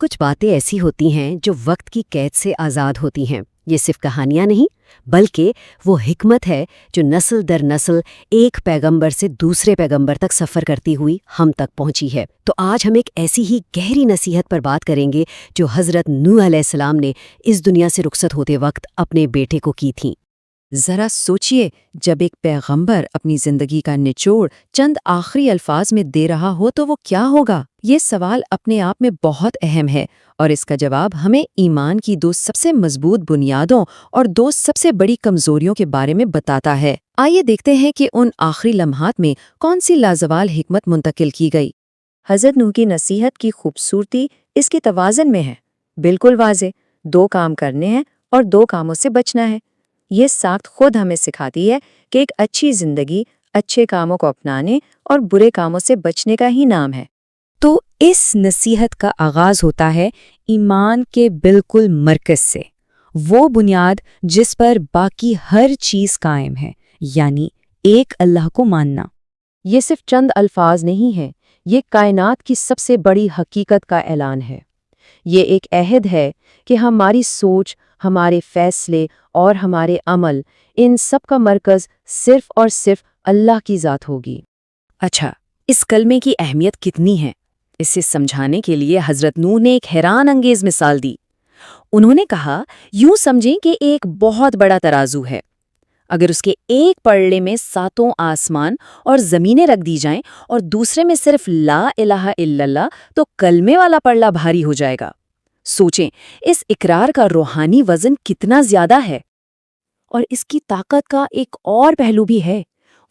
کچھ باتیں ایسی ہوتی ہیں جو وقت کی قید سے آزاد ہوتی ہیں۔ یہ صرف کہانیاں نہیں، بلکہ وہ حکمت ہے جو نسل در نسل ایک پیغمبر سے دوسرے پیغمبر تک سفر کرتی ہوئی ہم تک پہنچی ہے۔ تو آج ہم ایک ایسی ہی گہری نصیحت پر بات کریں گے جو حضرت نوح علیہ السلام نے اس دنیا سے رخصت ہوتے وقت اپنے بیٹے کو کی تھیں۔ ذرا سوچئے، جب ایک پیغمبر اپنی زندگی کا نچوڑ چند آخری الفاظ میں دے رہا ہو تو وہ کیا ہوگا؟ یہ سوال اپنے آپ میں بہت اہم ہے، اور اس کا جواب ہمیں ایمان کی دو سب سے مضبوط بنیادوں اور دو سب سے بڑی کمزوریوں کے بارے میں بتاتا ہے۔ آئیے دیکھتے ہیں کہ ان آخری لمحات میں کون سی لازوال حکمت منتقل کی گئی۔ حضرت نوح کی نصیحت کی خوبصورتی اس کے توازن میں ہے۔ بالکل واضح، 2 کام کرنے ہیں اور 2 کاموں سے بچنا ہے۔ یہ ساخت خود ہمیں سکھاتی ہے کہ ایک اچھی زندگی اچھے کاموں کو اپنانے اور برے کاموں سے بچنے کا ہی نام ہے۔ تو اس نصیحت کا آغاز ہوتا ہے ایمان کے بالکل مرکز سے، وہ بنیاد جس پر باقی ہر چیز قائم ہے، یعنی ایک اللہ کو ماننا۔ یہ صرف چند الفاظ نہیں ہیں، یہ کائنات کی سب سے بڑی حقیقت کا اعلان ہے۔ یہ ایک عہد ہے کہ ہماری سوچ، ہمارے فیصلے اور ہمارے عمل، ان سب کا مرکز صرف اور صرف اللہ کی ذات ہوگی۔ اچھا، اس کلمے کی اہمیت کتنی ہے؟ اسے سمجھانے کے لیے حضرت نوح نے ایک حیران انگیز مثال دی۔ انہوں نے کہا، یوں سمجھیں کہ ایک بہت بڑا ترازو ہے۔ اگر اس کے ایک پلڑے میں 7 آسمان اور زمینیں رکھ دی جائیں اور دوسرے میں صرف لا الہ الا اللہ، تو کلمے والا پلڑا بھاری ہو جائے گا۔ سوچیں، اس اقرار کا روحانی وزن کتنا زیادہ ہے۔ اور اس کی طاقت کا ایک اور پہلو بھی ہے۔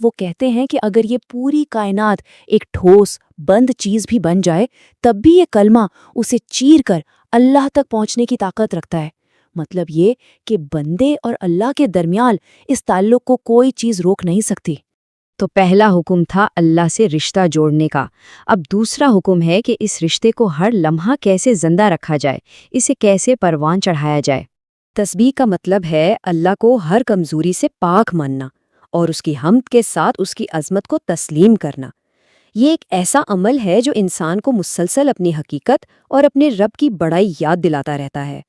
وہ کہتے ہیں کہ اگر یہ پوری کائنات ایک ٹھوس بند چیز بھی بن جائے، تب بھی یہ کلمہ اسے چیر کر اللہ تک پہنچنے کی طاقت رکھتا ہے۔ مطلب یہ کہ بندے اور اللہ کے درمیان اس تعلق کو کوئی چیز روک نہیں سکتی۔ تو پہلا حکم تھا اللہ سے رشتہ جوڑنے کا۔ اب دوسرا حکم ہے کہ اس رشتے کو ہر لمحہ کیسے زندہ رکھا جائے، اسے کیسے پروان چڑھایا جائے۔ تسبیح کا مطلب ہے اللہ کو ہر کمزوری سے پاک ماننا اور اس کی حمد کے ساتھ اس کی عظمت کو تسلیم کرنا۔ یہ ایک ایسا عمل ہے جو انسان کو مسلسل اپنی حقیقت اور اپنے رب کی بڑائی یاد دلاتا رہتا ہے۔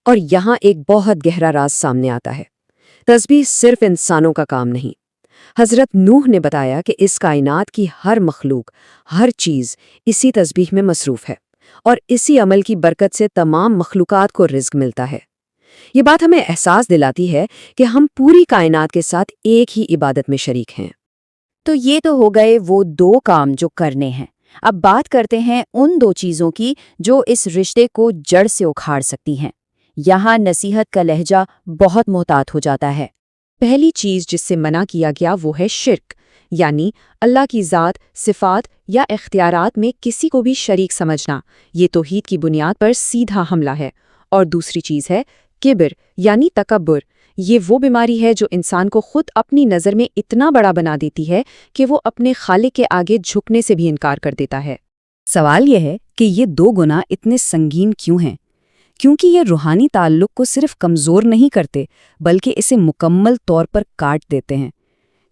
اور یہاں ایک بہت گہرا راز سامنے آتا ہے۔ تسبیح صرف انسانوں کا کام نہیں۔ حضرت نوح نے بتایا کہ اس کائنات کی ہر مخلوق، ہر چیز اسی تسبیح میں مصروف ہے، اور اسی عمل کی برکت سے تمام مخلوقات کو رزق ملتا ہے۔ یہ بات ہمیں احساس دلاتی ہے کہ ہم پوری کائنات کے ساتھ ایک ہی عبادت میں شریک ہیں۔ تو یہ تو ہو گئے وہ 2 کام جو کرنے ہیں۔ اب بات کرتے ہیں ان 2 چیزوں کی جو اس رشتے کو جڑ سے اکھاڑ سکتی ہیں۔ یہاں نصیحت کا لہجہ بہت محتاط ہو جاتا ہے۔ پہلی چیز جس سے منع کیا گیا وہ ہے شرک، یعنی اللہ کی ذات، صفات یا اختیارات میں کسی کو بھی شریک سمجھنا۔ یہ توحید کی بنیاد پر سیدھا حملہ ہے۔ اور دوسری چیز ہے کبر، یعنی تکبر۔ یہ وہ بیماری ہے جو انسان کو خود اپنی نظر میں اتنا بڑا بنا دیتی ہے کہ وہ اپنے خالق کے آگے جھکنے سے بھی انکار کر دیتا ہے۔ سوال یہ ہے کہ یہ 2 گناہ اتنے سنگین کیوں ہیں؟ کیونکہ یہ روحانی تعلق کو صرف کمزور نہیں کرتے، بلکہ اسے مکمل طور پر کاٹ دیتے ہیں۔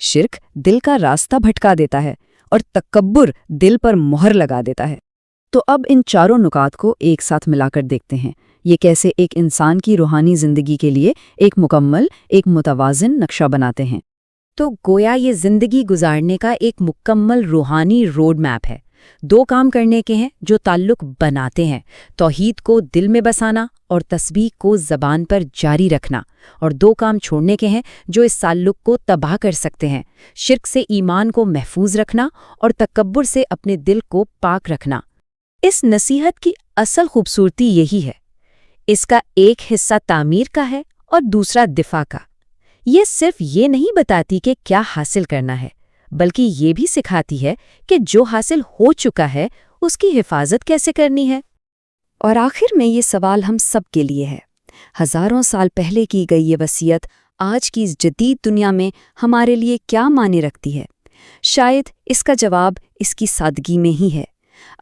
شرک دل کا راستہ بھٹکا دیتا ہے، اور تکبر دل پر مہر لگا دیتا ہے۔ تو اب ان چاروں نکات کو ایک ساتھ ملا کر دیکھتے ہیں، یہ کیسے ایک انسان کی روحانی زندگی کے لیے ایک مکمل، ایک متوازن نقشہ بناتے ہیں۔ تو گویا یہ زندگی گزارنے کا ایک مکمل روحانی روڈ میپ ہے۔ 2 کام کرنے کے ہیں جو تعلق بناتے ہیں، توحید کو دل میں بسانا اور تسبیح کو زبان پر جاری رکھنا، اور 2 کام چھوڑنے کے ہیں جو اس تعلق کو تباہ کر سکتے ہیں، شرک سے ایمان کو محفوظ رکھنا اور تکبر سے اپنے دل کو پاک رکھنا۔ اس نصیحت کی اصل خوبصورتی یہی ہے، اس کا ایک حصہ تعمیر کا ہے اور دوسرا دفاع کا۔ یہ صرف یہ نہیں بتاتی کہ کیا حاصل کرنا ہے، بلکہ یہ بھی سکھاتی ہے کہ جو حاصل ہو چکا ہے اس کی حفاظت کیسے کرنی ہے۔ اور آخر میں یہ سوال ہم سب کے لیے ہے، ہزاروں سال پہلے کی گئی یہ وصیت آج کی اس جدید دنیا میں ہمارے لیے کیا معنی رکھتی ہے؟ شاید اس کا جواب اس کی سادگی میں ہی ہے۔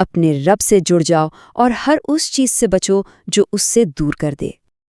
اپنے رب سے جڑ جاؤ اور ہر اس چیز سے بچو جو اس سے دور کر دے۔